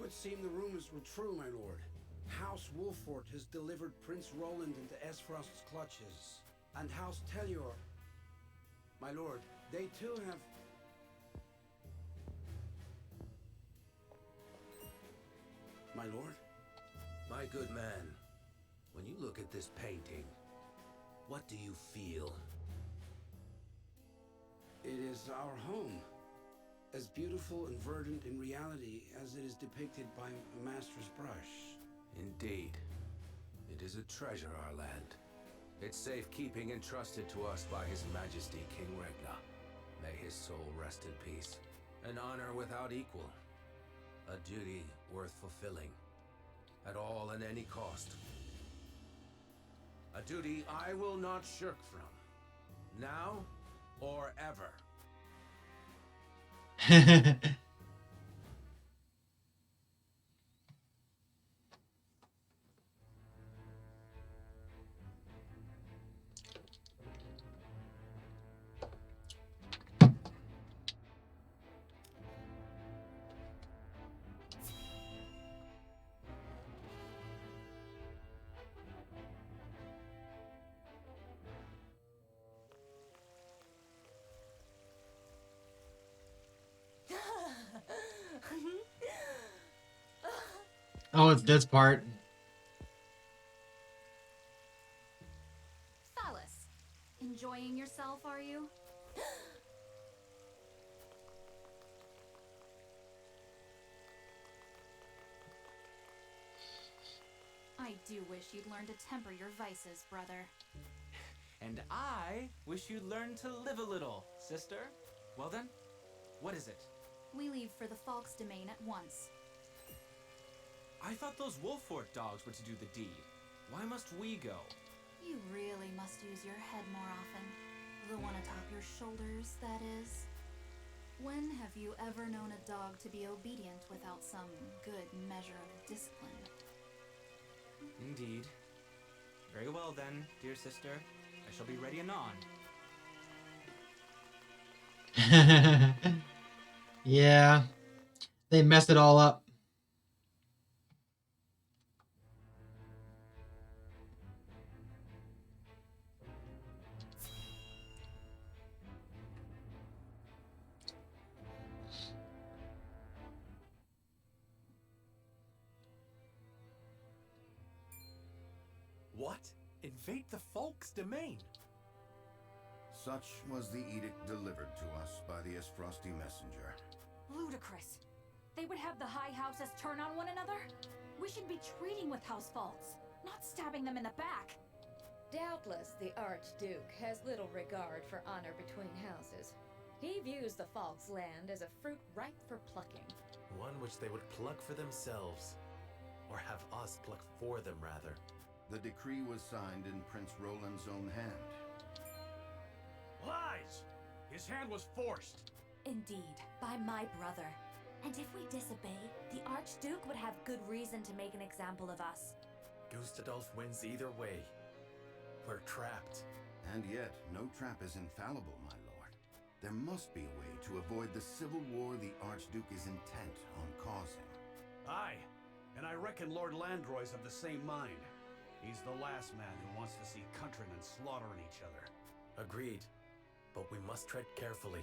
would seem the rumors were true, my lord. House Wolfort has delivered Prince Roland into Esfrost's clutches. And House Tellior, my lord, they too have... My lord? My good man, when you look at this painting, what do you feel? It is our home. As beautiful and verdant in reality as it is depicted by a master's brush. Indeed. It is a treasure, our land. Its safekeeping entrusted to us by His Majesty King Regna. May his soul rest in peace. An honor without equal. A duty worth fulfilling. At all and any cost. A duty I will not shirk from. Now or ever. Oh, it's this part. Falkes, enjoying yourself, are you? I do wish you'd learn to temper your vices, brother. And I wish you'd learn to live a little, sister. Well then, what is it? We leave for the Falkes domain at once. I thought those Wolfort dogs were to do the deed. Why must we go? You really must use your head more often. The one atop your shoulders, that is. When have you ever known a dog to be obedient without some good measure of discipline? Indeed. Very well then, dear sister. I shall be ready anon. Yeah. They messed it all up. What? Invade the Falkes domain? Such was the edict delivered to us by the Esfrosti messenger. Ludicrous. They would have the high houses turn on one another? We should be treating with house Falkes, not stabbing them in the back. Doubtless the Archduke has little regard for honor between houses. He views the Falkes land as a fruit ripe for plucking. One which they would pluck for themselves. Or have us pluck for them, rather. The decree was signed in Prince Roland's own hand. Lies! His hand was forced. Indeed, by my brother. And if we disobey, the Archduke would have good reason to make an example of us. Gustadolf wins either way. We're trapped. And yet, no trap is infallible, my lord. There must be a way to avoid the civil war the Archduke is intent on causing. Aye, and I reckon Lord Landroi's of the same mind. He's the last man who wants to see countrymen slaughtering each other. Agreed. But we must tread carefully.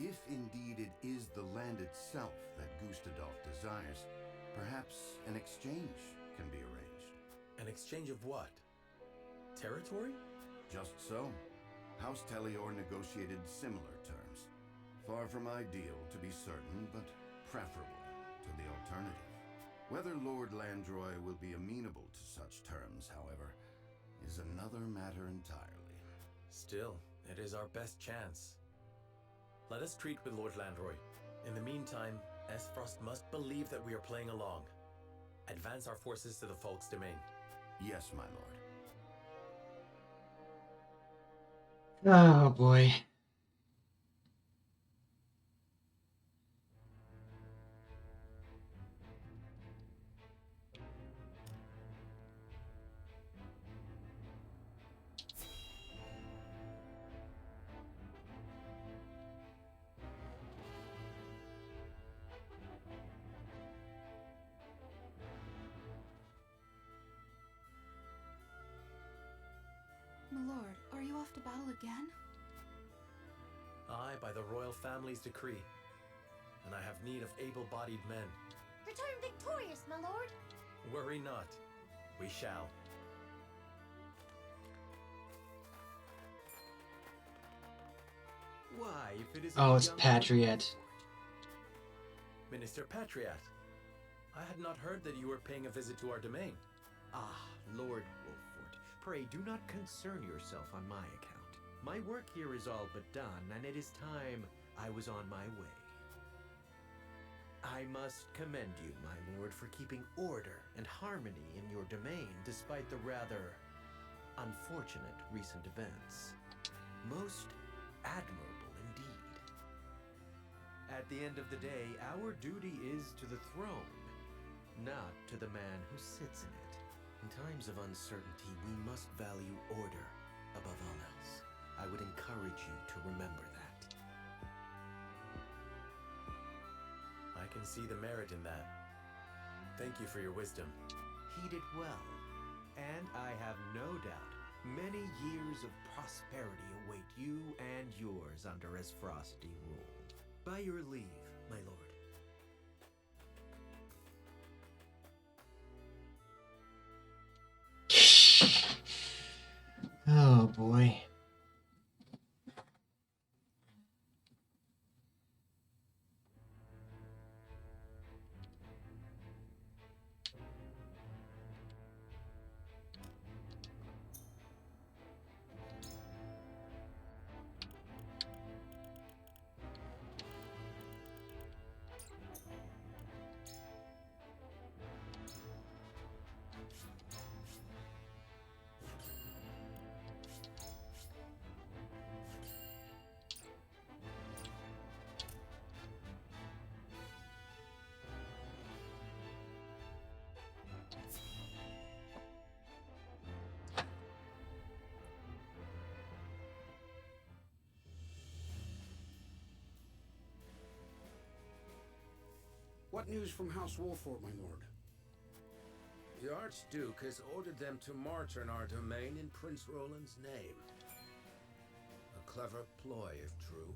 If indeed it is the land itself that Gustadolf desires, perhaps an exchange can be arranged. An exchange of what? Territory? Just so. House Tellior negotiated similar terms. Far from ideal, to be certain, but preferable to the alternative. Whether Lord Landroi will be amenable to such terms, however, is another matter entirely. Still, it is our best chance. Let us treat with Lord Landroi. In the meantime, Esfrost must believe that we are playing along. Advance our forces to the Falkes domain. Yes, my lord. Oh boy. off to battle again? Aye, by the royal family's decree. And I have need of able-bodied men. Return victorious, my lord. Worry not. We shall. Why, if it is Oh, it's Patriot. Minister Patriot. I had not heard that you were paying a visit to our domain. Ah, Lord Wolford, pray do not concern yourself on my account. My work here is all but done, and it is time I was on my way. I must commend you, my lord, for keeping order and harmony in your domain despite the rather unfortunate recent events. Most admirable indeed. At the end of the day, our duty is to the throne, not to the man who sits in it. In times of uncertainty, we must value order above all else. I would encourage you to remember that. I can see the merit in that. Thank you for your wisdom. Heed it well, and I have no doubt many years of prosperity await you and yours under Esfrosty rule. By your leave, my lord. Oh boy. What news from House Wolford, my lord? The Archduke has ordered them to march on our domain in Prince Roland's name. A clever ploy, if true.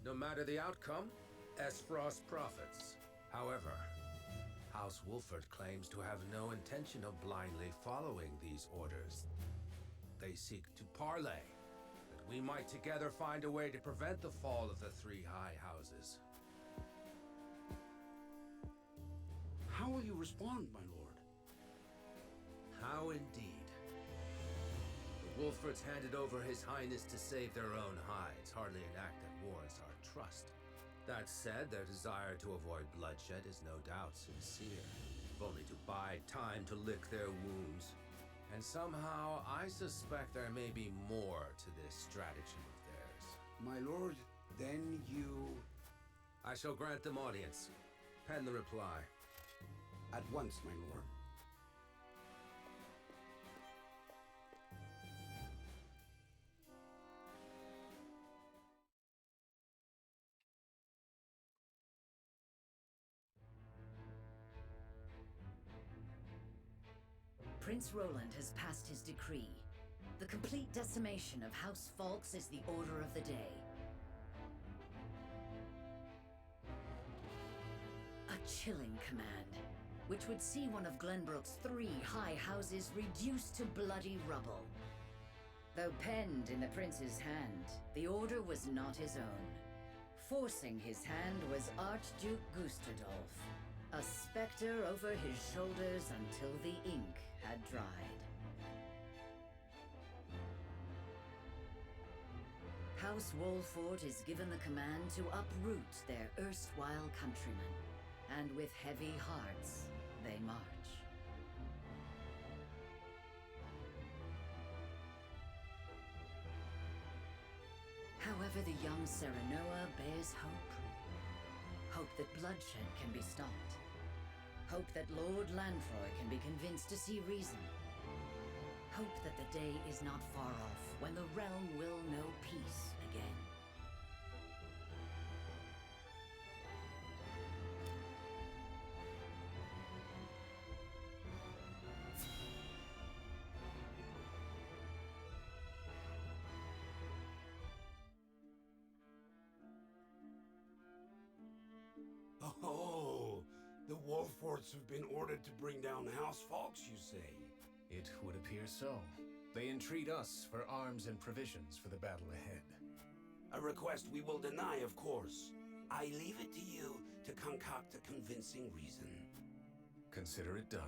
No matter the outcome, Esfrost profits. However, House Wolford claims to have no intention of blindly following these orders. They seek to parley, that we might together find a way to prevent the fall of the three high houses. How will you respond, my lord? How indeed. The Wolfords handed over His Highness to save their own hides, hardly an act that warrants our trust. That said, their desire to avoid bloodshed is no doubt sincere, if only to bide time to lick their wounds. And somehow, I suspect there may be more to this stratagem of theirs. My lord, then you... I shall grant them audience. Pen the reply. At once, my lord. Prince Roland has passed his decree. The complete decimation of House Falkes is the order of the day. A chilling command, which would see one of Glenbrook's 3 high houses reduced to bloody rubble. Though penned in the prince's hand, the order was not his own. Forcing his hand was Archduke Gustadolf, a specter over his shoulders until the ink had dried. House Wolford is given the command to uproot their erstwhile countrymen, and with heavy hearts, they march. However, the young Serenoa bears hope. Hope that bloodshed can be stopped. Hope that Lord Landroi can be convinced to see reason. Hope that the day is not far off when the realm will know peace again. The Wolforts have been ordered to bring down House Falkes, you say? It would appear so. They entreat us for arms and provisions for the battle ahead. A request we will deny, of course. I leave it to you to concoct a convincing reason. Consider it done.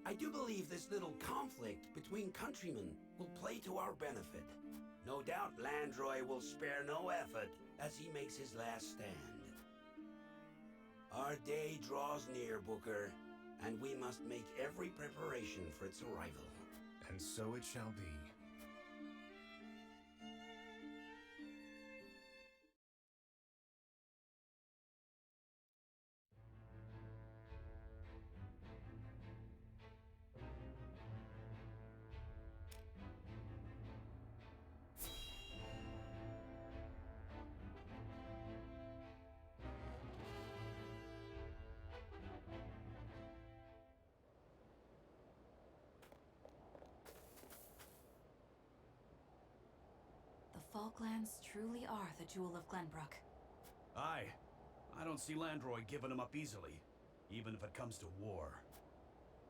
I do believe this little conflict between countrymen will play to our benefit. No doubt Landroi will spare no effort as he makes his last stand. Our day draws near, Booker, and we must make every preparation for its arrival. And so it shall be. The Falklands truly are the jewel of Glenbrook. Aye. I don't see Landroi giving him up easily, even if it comes to war.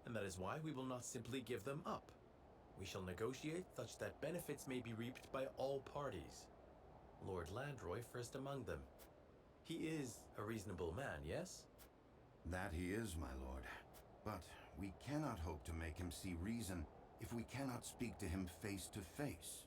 And that is why we will not simply give them up. We shall negotiate such that benefits may be reaped by all parties. Lord Landroi first among them. He is a reasonable man, yes? That he is, my lord. But we cannot hope to make him see reason if we cannot speak to him face to face.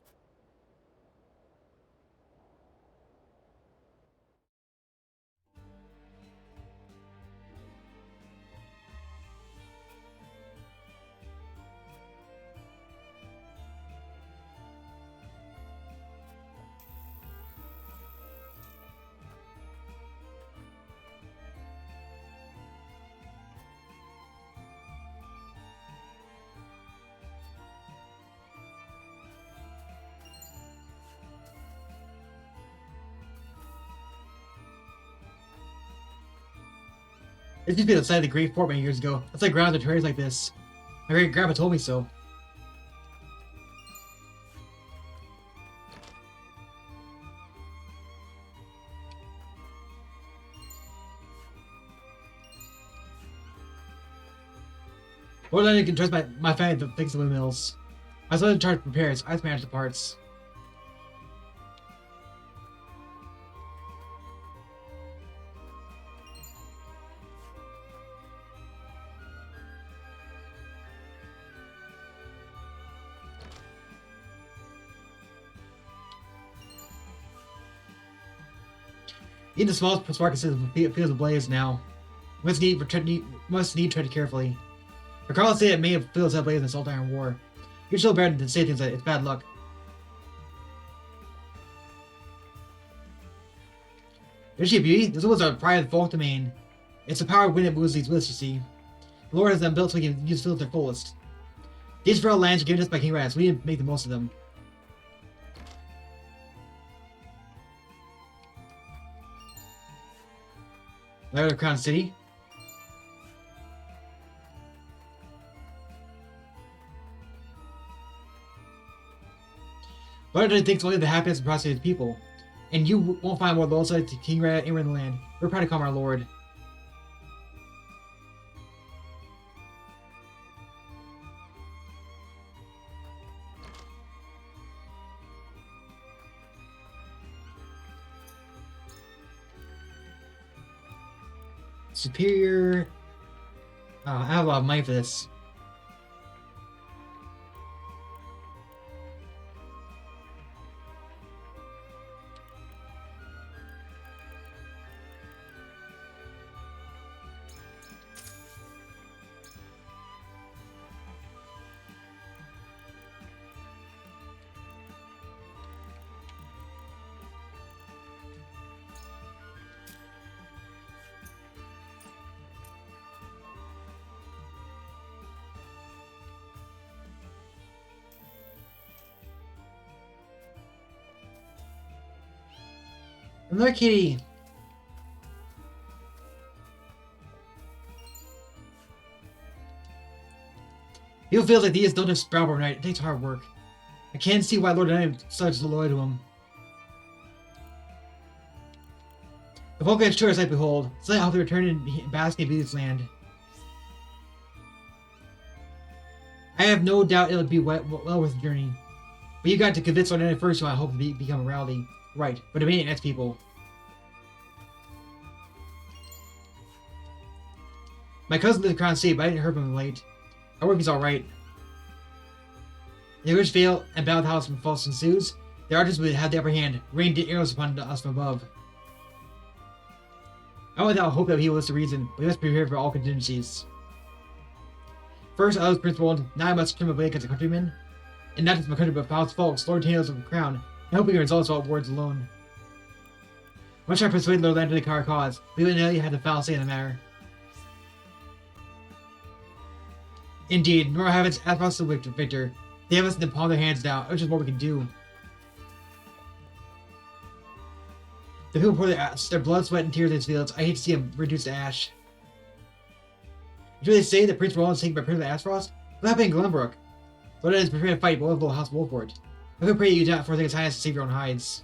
It used to be the side of the Great Fort many years ago. That's like grounds and terrains like this. My great grandpa told me so. Or then you can trust my family to fix the windmills. I was in charge of repairs. I just manage the parts. Even the smallest spark feels ablaze now. Must need tread carefully. Recall say it may have fields ablaze in the Salt Iron War. You're still better than say things like it's bad luck. Is she a beauty? This was a pride of the folk domain. It's the power of wind that moves these woods, you see. The Lord has them built so we can use fields to their fullest. These fertile lands are given us by King Rats. We need to make the most of them. Lair of Crown City. But I think it's only the happiness and prosperity of the people. And you won't find more loyal side to King Rat anywhere in the land. We're proud to call him our lord. Superior. Oh, I have a lot of money for this. Another kitty. People feels like these don't just sprout overnight. It takes hard work. I can't see why Lord Knight such loyal to him. The Falkes tourist I behold, slightly how they return in basking in beauty's land. I have no doubt it'll be well worth the journey. But you got to convince Lord Landroi first, so I hope to become a reality. Right, but debating next people. My cousin did the Crown Sea, but I didn't hear from him late. I hope he's alright. If the rich fail and battle the house from false ensues, the archers would have the upper hand, rain arrows upon us from above. I without hope that he will listen to reason, but we must prepare for all contingencies. First, I was Prince Roland, now I must turn my blade against a countryman. And not just my country, but Falkes, Lord Tales of the Crown, and hoping the results without words alone. Once I persuaded Lord Landroi to our cause, we would know you had the foul say in the matter. Indeed, nor heavens ask us the victor. They have us in the palm of their hands now, which is what we can do. The people pour their blood, sweat, and tears in these fields. I hate to see them reduced to ash. Do they say that Prince Roland is taken by Prince of Asphost? What happened in Glenbrook? Lord is preparing to fight, but what will House Wolford? I could pray you do not forsake his highness to save your own hides.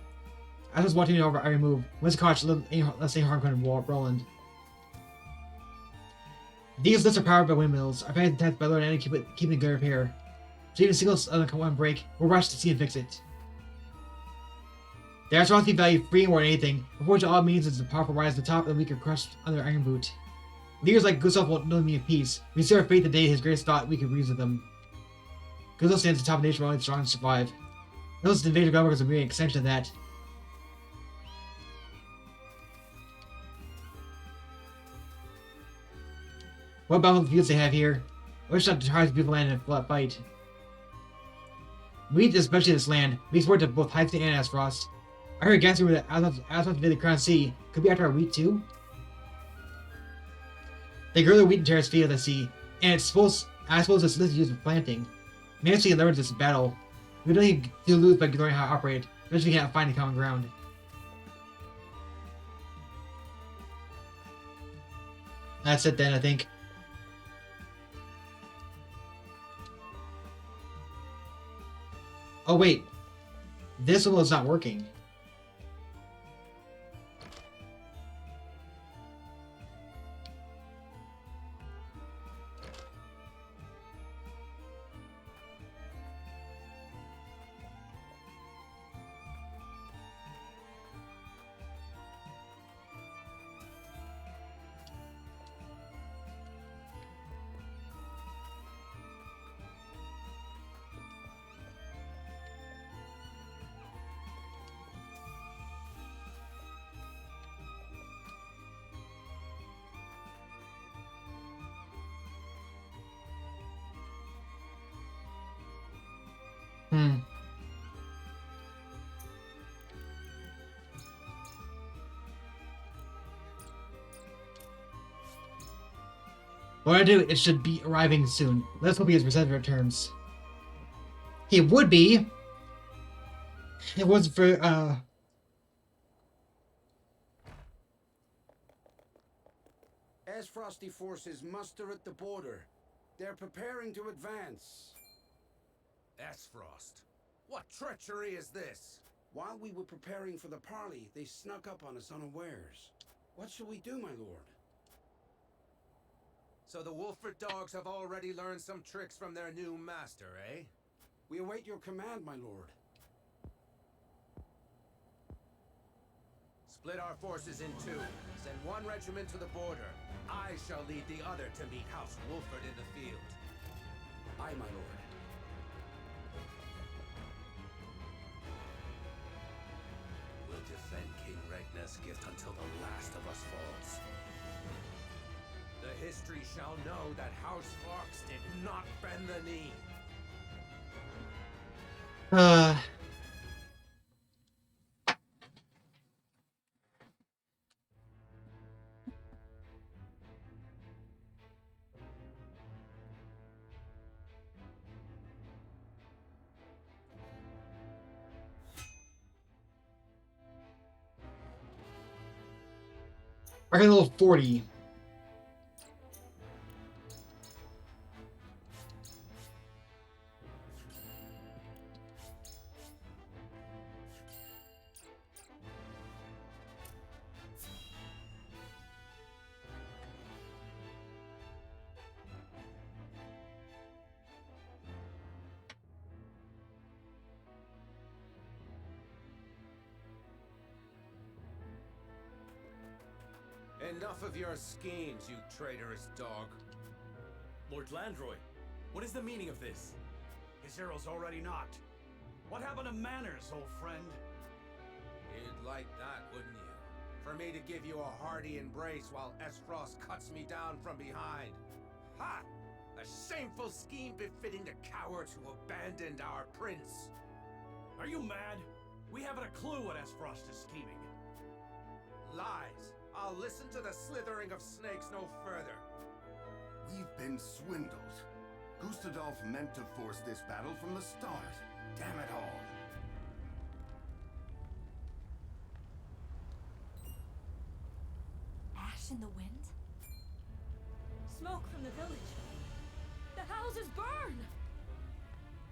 I was watching it over every move. Once caught, let's say harm come to Roland. These lists are powered by windmills. Our fans attached by Lord and keeping in good repair. So even singles one break, we'll rush to see and fix it. The Asphost value free more than anything. Unfortunately, all it means is the powerful rise to the top and the weak are crushed under iron boot. Leaders like Gustav won't know me of peace. We see our fate the day his grace thought we could reason them. Gustav stands at the top of the nation, only the strong survive. Notice the invasion of Glenbrook is a mere extension of that. What battlefields fields they have here? I wish not to try to people land in a fight. We, especially this land, we export to both Heights and Asphost. I heard guessing that Asphost invaded the Crown Sea. Could be after our wheat too? They grow their wheat in terrace fields, I see, and I suppose it's used for planting. Maybe we can leverage this battle. We don't need to lose by learning how to operate, especially if we can't find the common ground. That's it then, I think. Oh wait, this one was not working. What I do, it should be arriving soon. Let's hope he has receptive terms. He would be. It wasn't for, As Frosty forces muster at the border, they're preparing to advance. Asphost, what treachery is this? While we were preparing for the parley, they snuck up on us unawares. What shall we do, my lord? So the Wolford dogs have already learned some tricks from their new master, eh? We await your command, my lord. Split our forces in two. Send one regiment to the border. I shall lead the other to meet House Wolford in the field. Aye, my lord. We'll defend King Regnar's gift until the last of us falls. The history shall know that House Falkes did not bend the knee. I got a little 40. Enough of your schemes, you traitorous dog. Lord Landroi, what is the meaning of this? His arrow's already knocked. What happened to manners, old friend? You'd like that, wouldn't you? For me to give you a hearty embrace while Esfrost cuts me down from behind. Ha! A shameful scheme befitting the cowards who abandoned our prince. Are you mad? We haven't a clue what Esfrost is scheming. Lies. I'll listen to the slithering of snakes no further. We've been swindled. Gustadolf meant to force this battle from the start. Damn it all. Ash in the wind? Smoke from the village. The houses burn!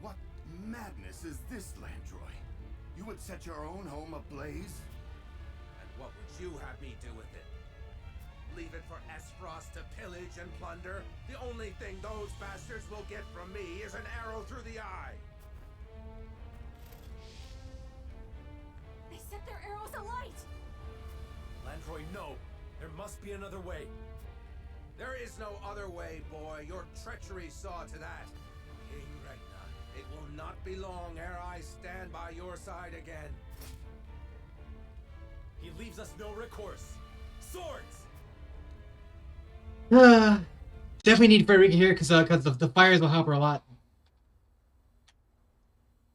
What madness is this, Landroi? You would set your own home ablaze? And what would you have me do with it? Leave it for Esfrost to pillage and plunder? The only thing those bastards will get from me is an arrow through the eye. They set their arrows alight! Landroi, no! There must be another way. There is no other way, boy. Your treachery saw to that. King Regna, it will not be long ere I stand by your side again. He leaves us no recourse. Swords! Definitely need Frederica here because the fires will help her a lot.